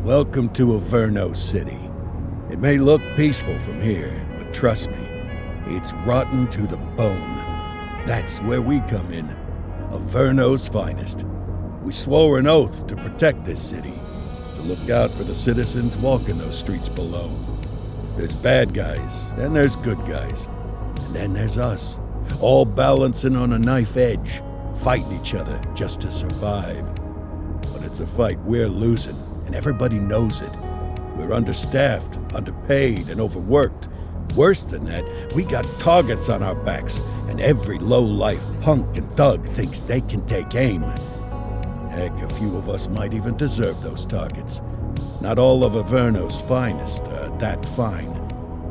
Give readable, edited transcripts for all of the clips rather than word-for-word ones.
Welcome to Averno City. It may look peaceful from here, but trust me, it's rotten to the bone. That's where we come in, Averno's finest. We swore an oath to protect this city, to look out for the citizens walking those streets below. There's bad guys, and there's good guys. And then there's us, all balancing on a knife edge, fighting each other just to survive. But it's a fight we're losing, and everybody knows it. We're understaffed, underpaid, and overworked. Worse than that, we got targets on our backs, and every low-life punk and thug thinks they can take aim. Heck, a few of us might even deserve those targets. Not all of Averno's finest are that fine.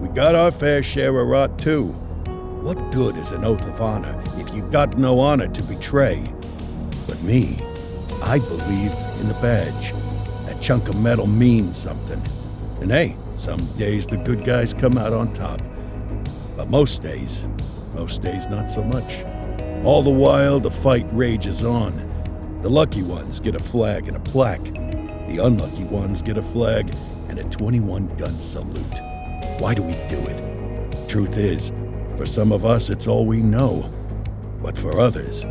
We got our fair share of rot, too. What good is an oath of honor if you got no honor to betray? But me, I believe in the badge. That chunk of metal means something. And hey, some days the good guys come out on top. But most days not so much. All the while, the fight rages on. The lucky ones get a flag and a plaque. The unlucky ones get a flag and a 21-gun salute. Why do we do it? Truth is, for some of us, it's all we know. But for others,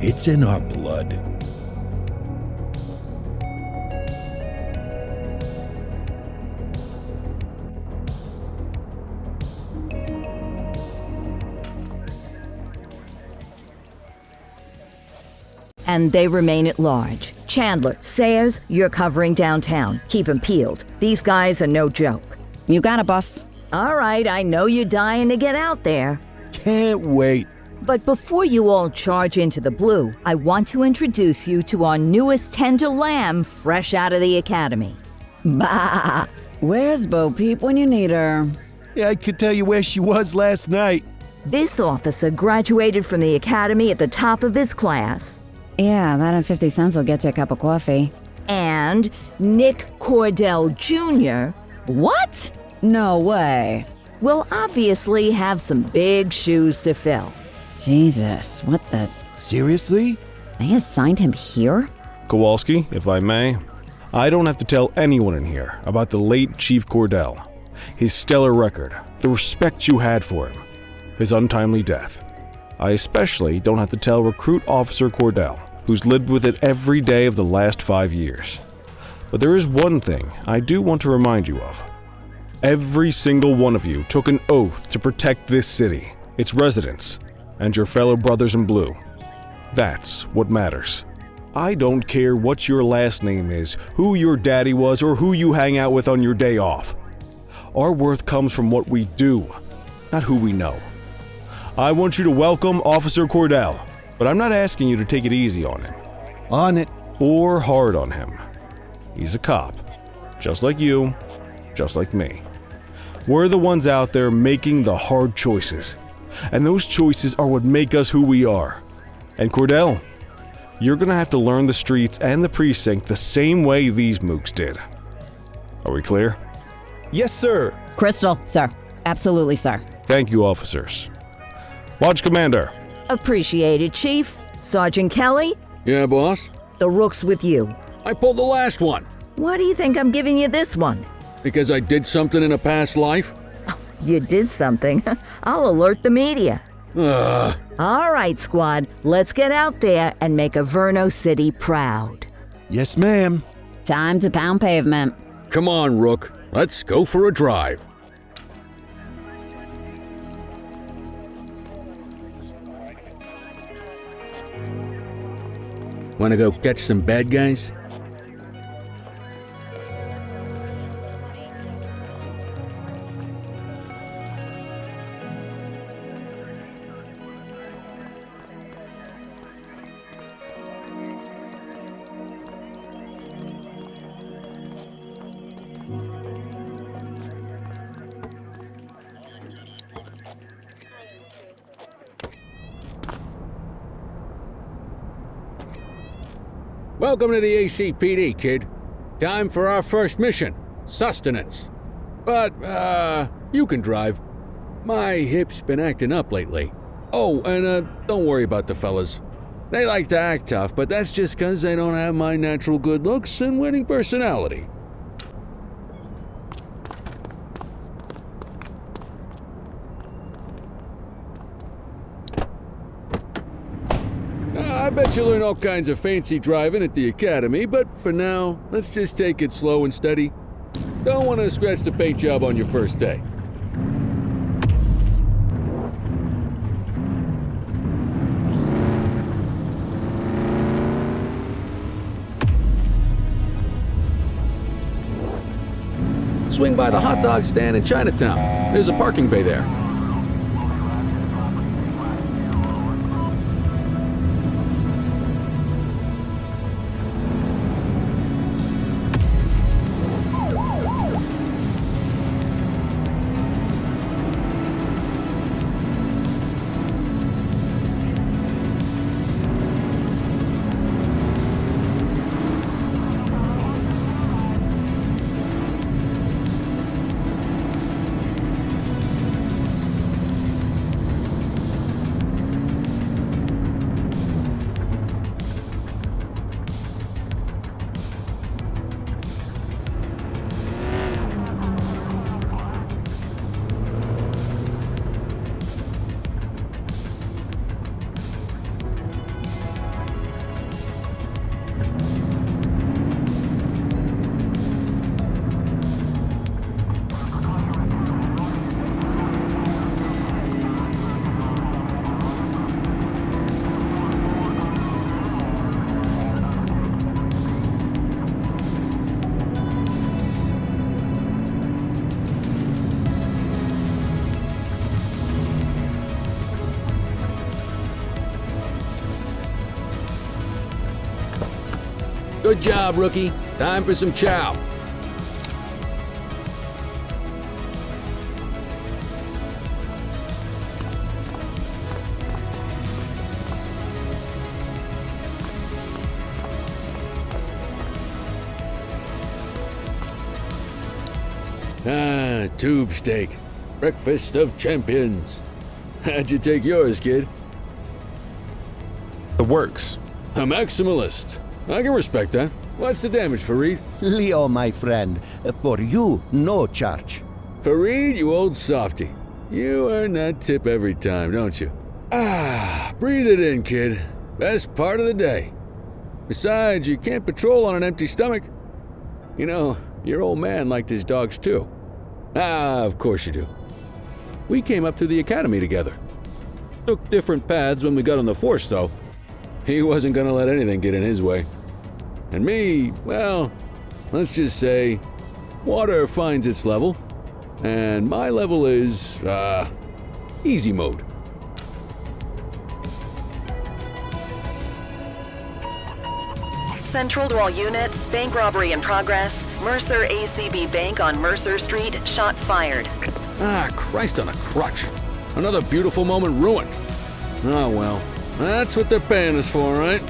it's in our blood. And they remain at large. Chandler, Sayers, you're covering downtown. Keep 'em peeled. These guys are no joke. You got it, boss. All right, I know you're dying to get out there. Can't wait. But before you all charge into the blue, I want to introduce you to our newest tender lamb fresh out of the academy. Bah! Where's Bo Peep when you need her? Yeah, I could tell you where she was last night. This officer graduated from the academy at the top of his class. Yeah, that and 50 cents will get you a cup of coffee. And Nick Cordell Jr. What? No way. will obviously have some big shoes to fill. Jesus, what the... Seriously? They assigned him here? Kowalski, if I may, I don't have to tell anyone in here about the late Chief Cordell, his stellar record, the respect you had for him, his untimely death. I especially don't have to tell Recruit Officer Cordell, who's lived with it every day of the last 5 years. But there is one thing I do want to remind you of. Every single one of you took an oath to protect this city, its residents, and your fellow brothers in blue. That's what matters. I don't care what your last name is, who your daddy was, or who you hang out with on your day off. Our worth comes from what we do, not who we know. I want you to welcome Officer Cordell, but I'm not asking you to take it easy on him. On it. Or hard on him. He's a cop, just like you, just like me. We're the ones out there making the hard choices, and those choices are what make us who we are. And Cordell, you're gonna have to learn the streets and the precinct the same way these mooks did. Are we clear? Yes, sir. Crystal, sir. Absolutely, sir. Thank you, officers. Lodge Commander. Appreciate it, Chief. Sergeant Kelly, Yeah, boss? the rook's with you. I pulled the last one. Why do you think I'm giving you this one? Because I did something in a past life? You did something. I'll alert the media. Ugh. All right, squad, let's get out there and make Averno City proud. Yes, ma'am. Time to pound pavement. Come on, Rook. Let's go for a drive. Wanna go catch some bad guys? Welcome to the ACPD, kid. Time for our first mission, sustenance. But, you can drive. My hip's been acting up lately. Oh, and, don't worry about the fellas. They like to act tough, but that's just 'cause they don't have my natural good looks and winning personality. Bet you'll learn all kinds of fancy driving at the academy, but for now, let's just take it slow and steady. Don't want to scratch the paint job on your first day. Swing by the hot dog stand in Chinatown. There's a parking bay there. Good job, rookie. Time for some chow. Tube steak. Breakfast of champions. How'd you take yours, kid? The works. A maximalist. I can respect that. What's the damage, Fareed? Leo, my friend, for you, no charge. Fareed, you old softy. You earn that tip every time, don't you? Breathe it in, kid. Best part of the day. Besides, you can't patrol on an empty stomach. You know, your old man liked his dogs too. Of course you do. We came up through the academy together. Took different paths when we got on the force, though. He wasn't gonna let anything get in his way. And me, well, let's just say, water finds its level, and my level is, easy mode. Central to all units, bank robbery in progress. Mercer ACB Bank on Mercer Street, shots fired. Christ on a crutch. Another beautiful moment ruined. Oh well, that's what they're paying us for, right?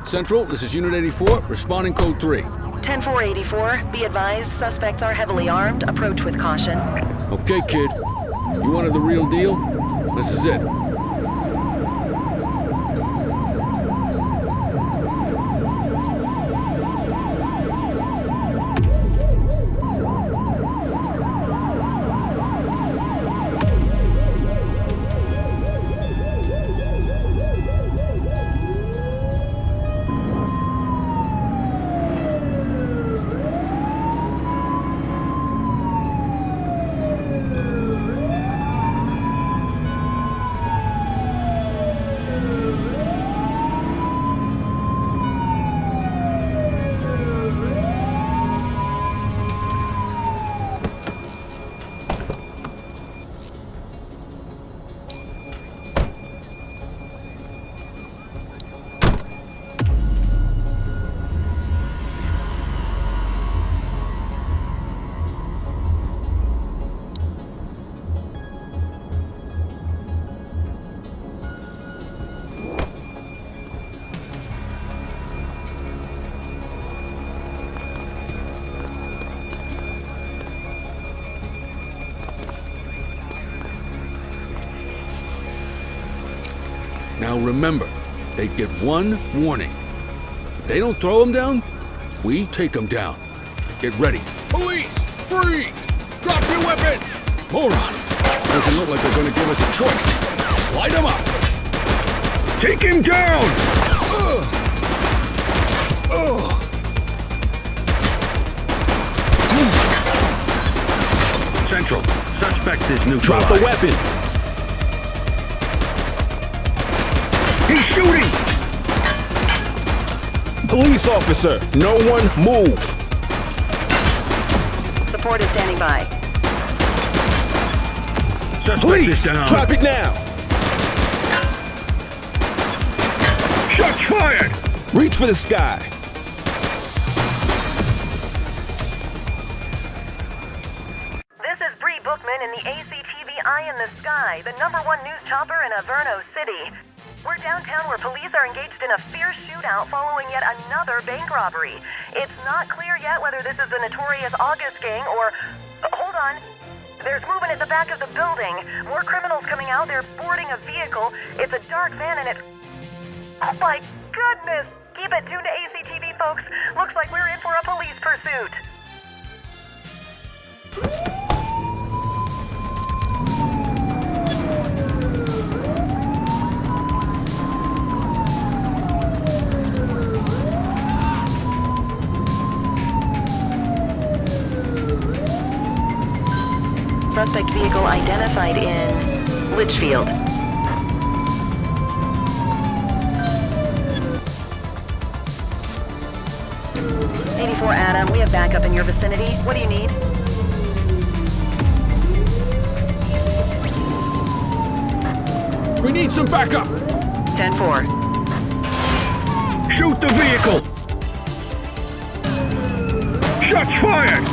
Central, this is Unit 84, responding code 3. 10-484, be advised, suspects are heavily armed, approach with caution. Okay, kid. You wanted the real deal? This is it. Now remember, they get one warning. If they don't throw them down, we take them down. Get ready. Police! Freeze! Drop your weapons! Morons! Doesn't look like they're gonna give us a choice. Light them up! Take him down! Central, suspect is neutralized. Drop the weapon! He's shooting! Police officer, no one move! Support is standing by. Suspect Police, is down. drop it now! Shots fired! Reach for the sky! This is Bree Bookman in the ACTV Eye in the Sky, the #1 news chopper in Averno City. We're downtown where police are engaged in a fierce shootout following yet another bank robbery. It's not clear yet whether this is the notorious August gang or... hold on. There's movement at the back of the building. More criminals coming out. They're boarding a vehicle. It's a dark van and it's... oh my goodness! Keep it tuned to ACTV, folks. Looks like we're in for a police pursuit. Suspect vehicle identified in Litchfield. Adam, we have backup in your vicinity. What do you need? We need some backup! 10-4. Shoot the vehicle! Shots fired!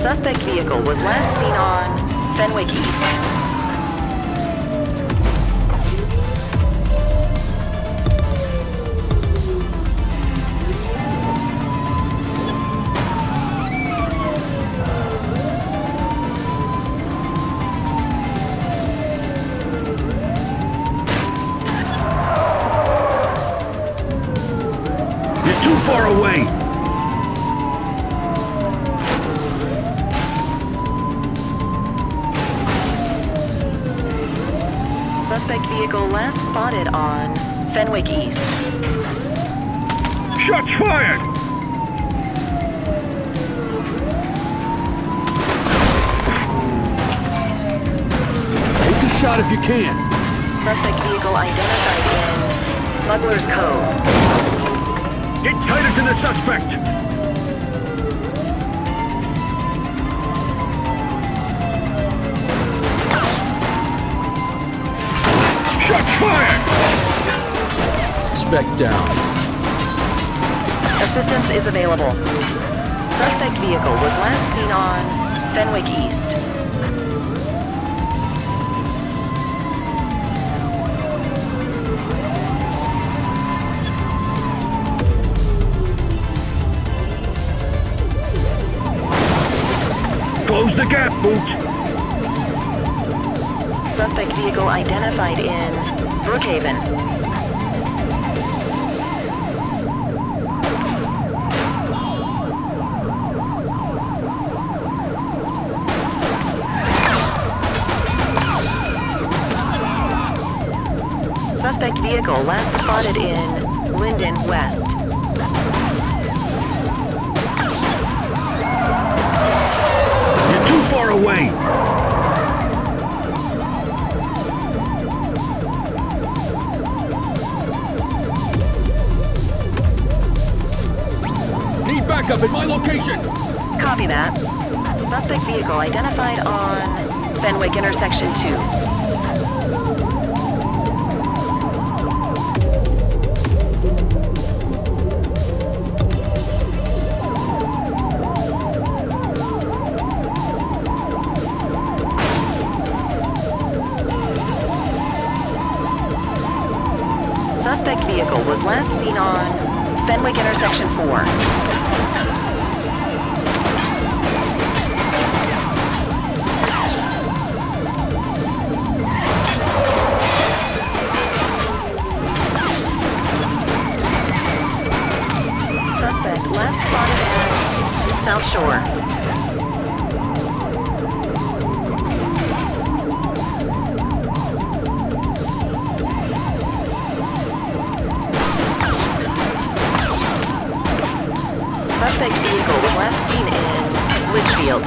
Suspect vehicle was last seen on Fenwick East. Too far away! Suspect vehicle last spotted on Fenwick East. Shots fired! Take a shot if you can. Suspect vehicle identified in Smuggler's Cove. Get tighter to the suspect! Shots fired! Suspect down. Assistance is available. Suspect vehicle was last seen on Fenwick East. Close the gap, Boot! Suspect vehicle identified in Brookhaven. Suspect vehicle last spotted in Linden West. You're too far away! Need backup at my location! Copy that. Suspect vehicle identified on Fenwick Intersection 2. Suspect vehicle was last seen on Fenwick Intersection 4. Suspect last spotted at South Shore. suspect vehicle was last seen in Litchfield.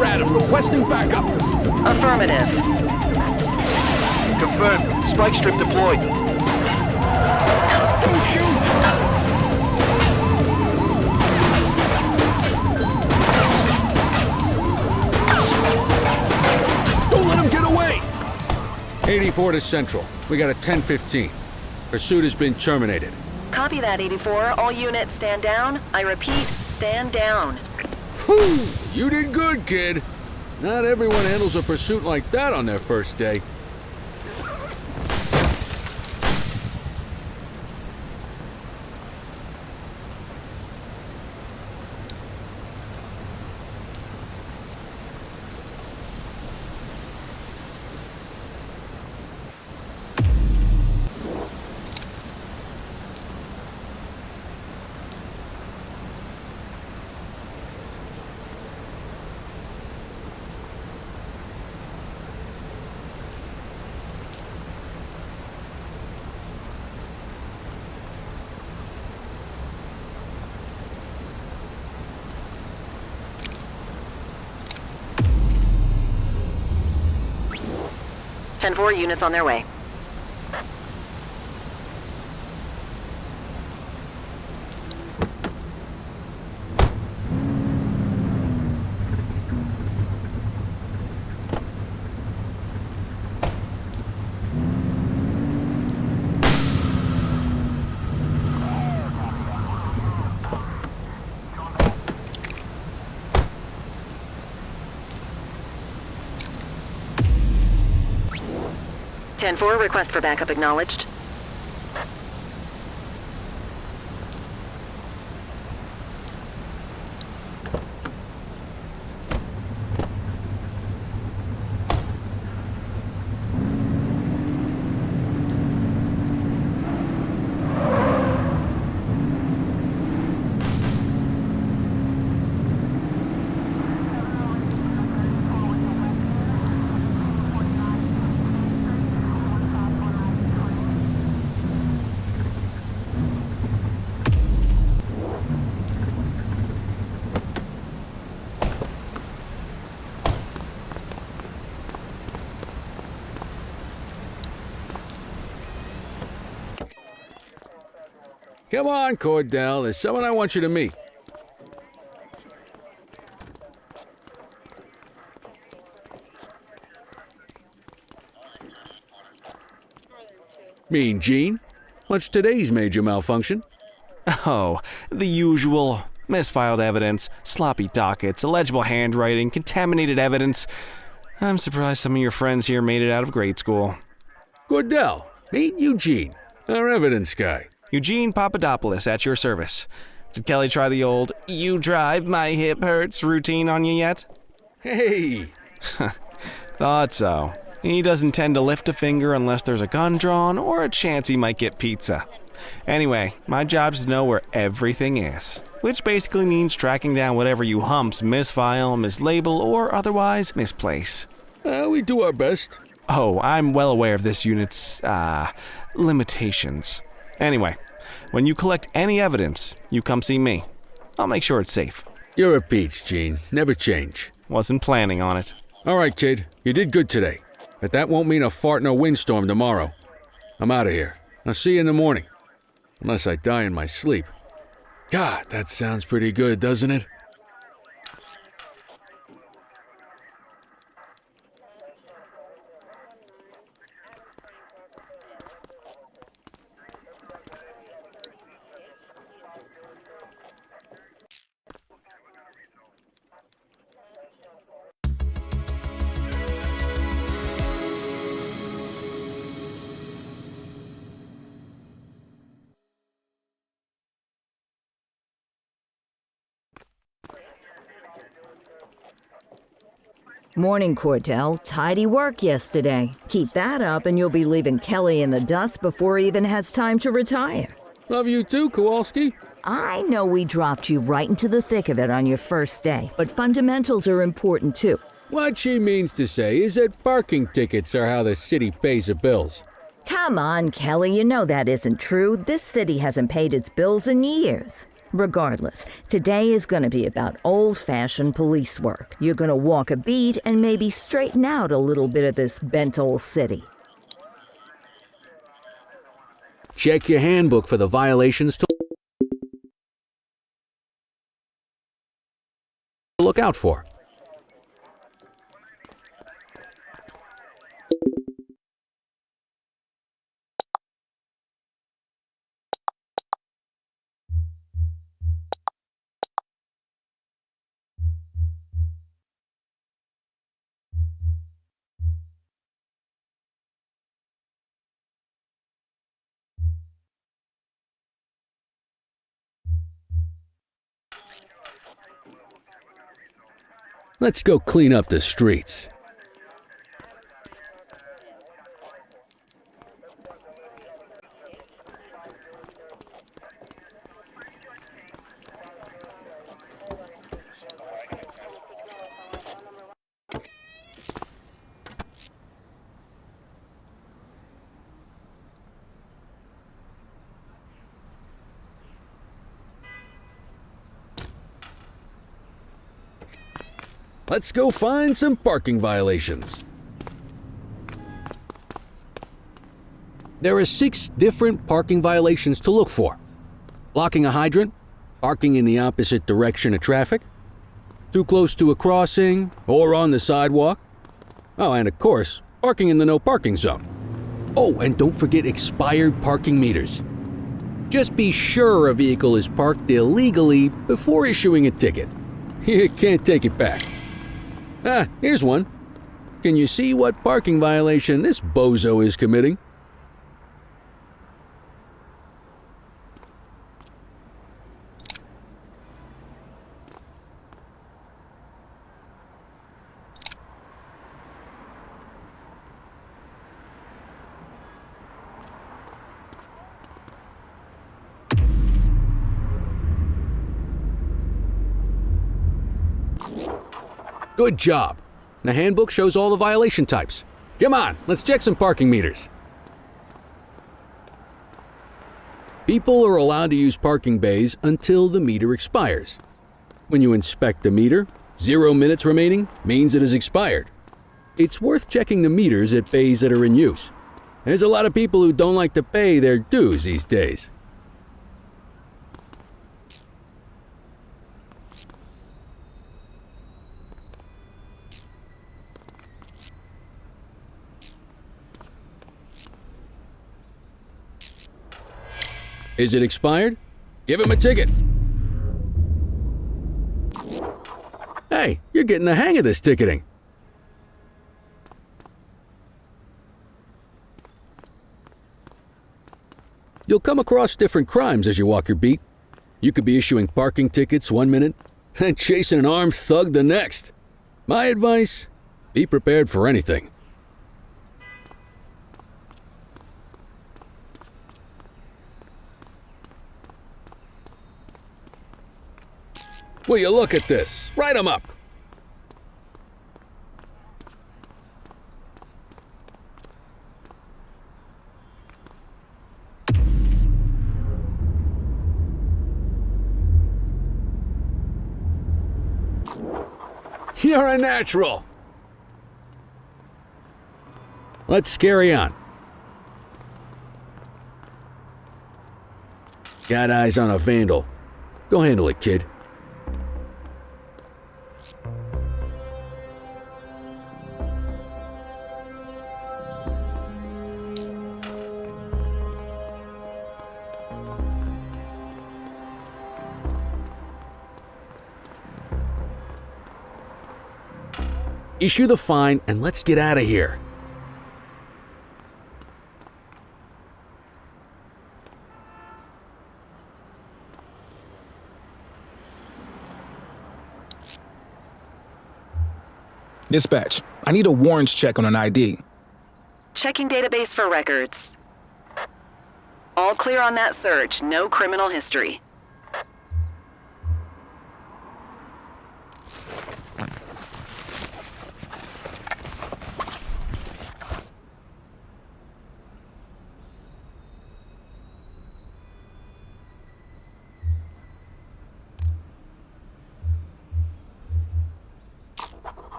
Adam, requesting backup. Affirmative. Confirmed. Spike strip deployed. Don't shoot! Don't let him get away! 84 to Central. We got a 10-15. Pursuit has been terminated. Copy that, 84. All units stand down. I repeat, stand down. Whew! You did good, kid. Not everyone handles a pursuit like that on their first day. And 4 units on their way. Ten-4, request for backup acknowledged. Come on, Cordell. There's someone I want you to meet. Mean Gene? What's today's major malfunction? Oh, the usual. Misfiled evidence, sloppy dockets, illegible handwriting, contaminated evidence. I'm surprised some of your friends here made it out of grade school. Cordell, meet Eugene, our evidence guy. Eugene Papadopoulos at your service. Did Kelly try the old, "you drive, my hip hurts" routine on you yet? Hey! Thought so. He doesn't tend to lift a finger unless there's a gun drawn or a chance he might get pizza. Anyway, my job's to know where everything is, which basically means tracking down whatever you humps misfile, mislabel, or otherwise misplace. We do our best. Oh, I'm well aware of this unit's, limitations. Anyway, when you collect any evidence, you come see me. I'll make sure it's safe. You're a peach, Gene. Never change. Wasn't planning on it. All right, kid. You did good today. But that won't mean a fart in a windstorm tomorrow. I'm out of here. I'll see you in the morning. Unless I die in my sleep. God, that sounds pretty good, doesn't it? Morning, Cordell. Tidy work yesterday. Keep that up and you'll be leaving Kelly in the dust before he even has time to retire. Love you too, Kowalski. I know we dropped you right into the thick of it on your first day, but fundamentals are important too. What she means to say is that parking tickets are how the city pays the bills. Come on, Kelly, you know that isn't true. This city hasn't paid its bills in years. Regardless, today is going to be about old-fashioned police work. You're going to walk a beat and maybe straighten out a little bit of this bent old city. Check your handbook for the violations to look out for. Let's go clean up the streets. Let's go find some parking violations. There are 6 different parking violations to look for. Blocking a hydrant, parking in the opposite direction of traffic, too close to a crossing or on the sidewalk. Oh, and of course, parking in the no parking zone. Oh, and don't forget expired parking meters. Just be sure a vehicle is parked illegally before issuing a ticket. You can't take it back. Ah, here's one. Can you see what parking violation this bozo is committing? Good job. The handbook shows all the violation types. Come on, let's check some parking meters. People are allowed to use parking bays until the meter expires. When you inspect the meter, 0 minutes remaining means it has expired. It's worth checking the meters at bays that are in use. There's a lot of people who don't like to pay their dues these days. Is it expired? Give him a ticket. Hey, you're getting the hang of this ticketing. You'll come across different crimes as you walk your beat. You could be issuing parking tickets 1 minute and chasing an armed thug the next. My advice, be prepared for anything. Will you look at this? Write 'em up. You're a natural. Let's carry on. Got eyes on a vandal. Go handle it, kid. Issue the fine and let's get out of here. Dispatch, I need a warrants check on an ID. Checking database for records. All clear on that search, no criminal history.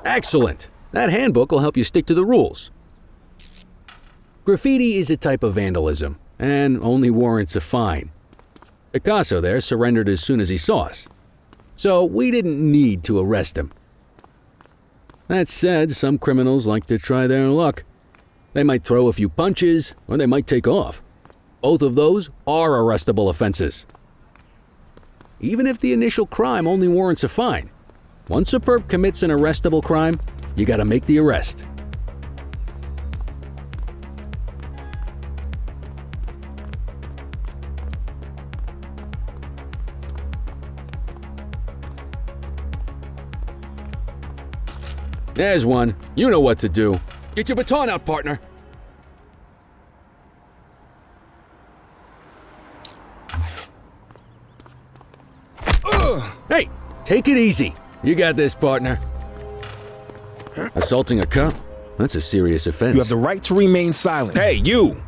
Excellent! That handbook will help you stick to the rules. Graffiti is a type of vandalism, and only warrants a fine. Picasso there surrendered as soon as he saw us, so we didn't need to arrest him. That said, some criminals like to try their luck. They might throw a few punches, or they might take off. Both of those are arrestable offenses. Even if the initial crime only warrants a fine, once a perp commits an arrestable crime, you gotta make the arrest. There's one. You know what to do. Get your baton out, partner. Hey, take it easy. You got this, partner. Assaulting a cop? That's a serious offense. You have the right to remain silent. Hey, you!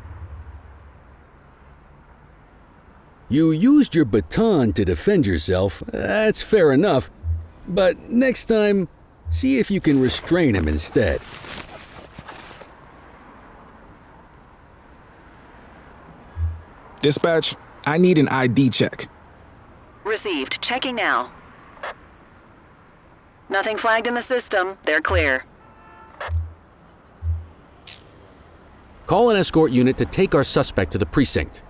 You used your baton to defend yourself. That's fair enough. But next time, see if you can restrain him instead. Dispatch, I need an ID check. Received. Checking now. Nothing flagged in the system. They're clear. Call an escort unit to take our suspect to the precinct.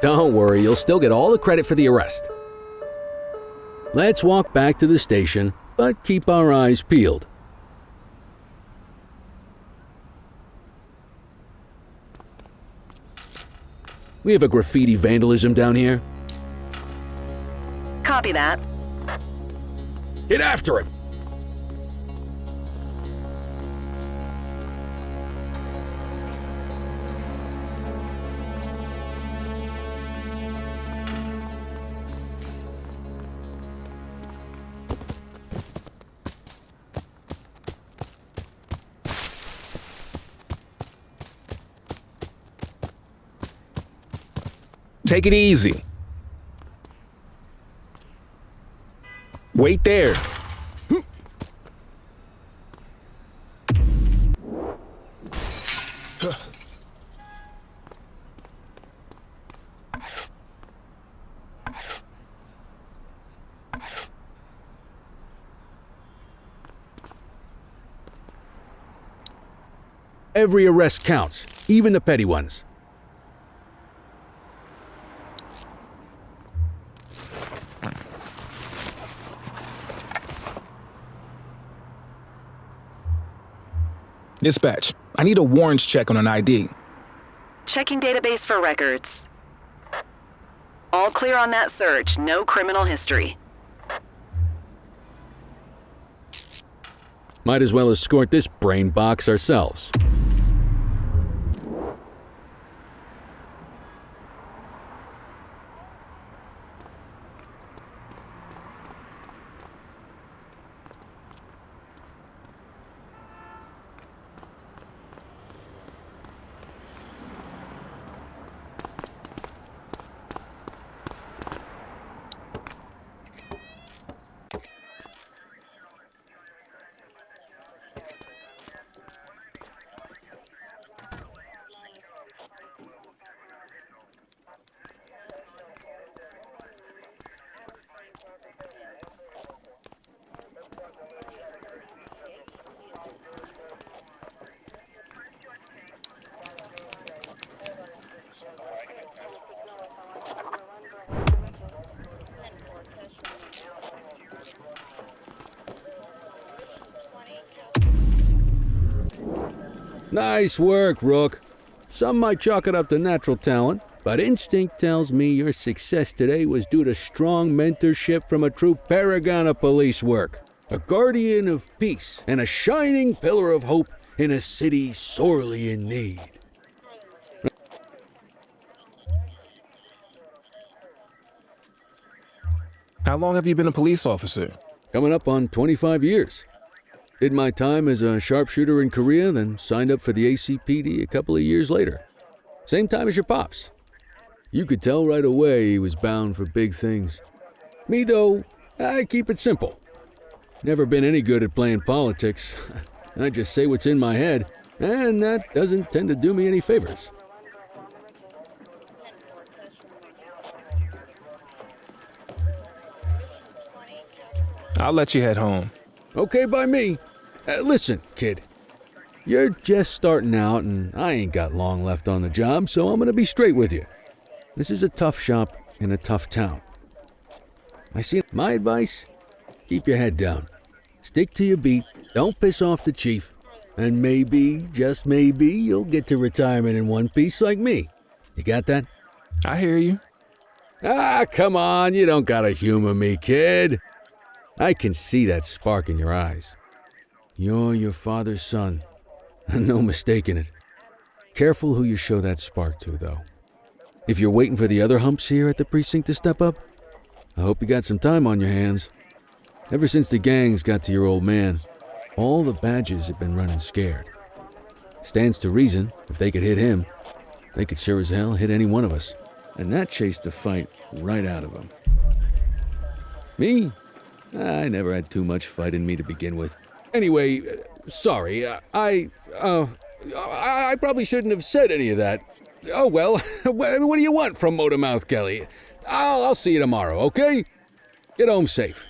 Don't worry, you'll still get all the credit for the arrest. Let's walk back to the station, but keep our eyes peeled. We have a graffiti vandalism down here. Copy that. Get after him! Take it easy. Wait there. Every arrest counts, even the petty ones. Dispatch, I need a warrants check on an ID. Checking database for records. All clear on that search. No criminal history. Might as well escort this brain box ourselves. Nice work, Rook. Some might chalk it up to natural talent, but instinct tells me your success today was due to strong mentorship from a true paragon of police work, a guardian of peace, and a shining pillar of hope in a city sorely in need. How long have you been a police officer? Coming up on 25 years. Did my time as a sharpshooter in Korea, then signed up for the ACPD a couple of years later. Same time as your pops. You could tell right away he was bound for big things. Me, though, I keep it simple. Never been any good at playing politics. I just say what's in my head, and that doesn't tend to do me any favors. I'll let you head home. Okay by me. Listen, kid. You're just starting out, and I ain't got long left on the job, so I'm gonna be straight with you. This is a tough shop in a tough town. My advice? Keep your head down. Stick to your beat, don't piss off the chief, and maybe, just maybe, you'll get to retirement in one piece like me. You got that? I hear you. Ah, come on, you don't gotta humor me, kid. I can see that spark in your eyes. You're your father's son. No mistaking it. Careful who you show that spark to, though. If you're waiting for the other humps here at the precinct to step up, I hope you got some time on your hands. Ever since the gangs got to your old man, all the badges have been running scared. Stands to reason, if they could hit him, they could sure as hell hit any one of us. And that chased the fight right out of them. Me? I never had too much fight in me to begin with. Anyway, sorry, I probably shouldn't have said any of that. Oh well, what do you want from Motormouth Kelly? I'll see you tomorrow, okay? Get home safe.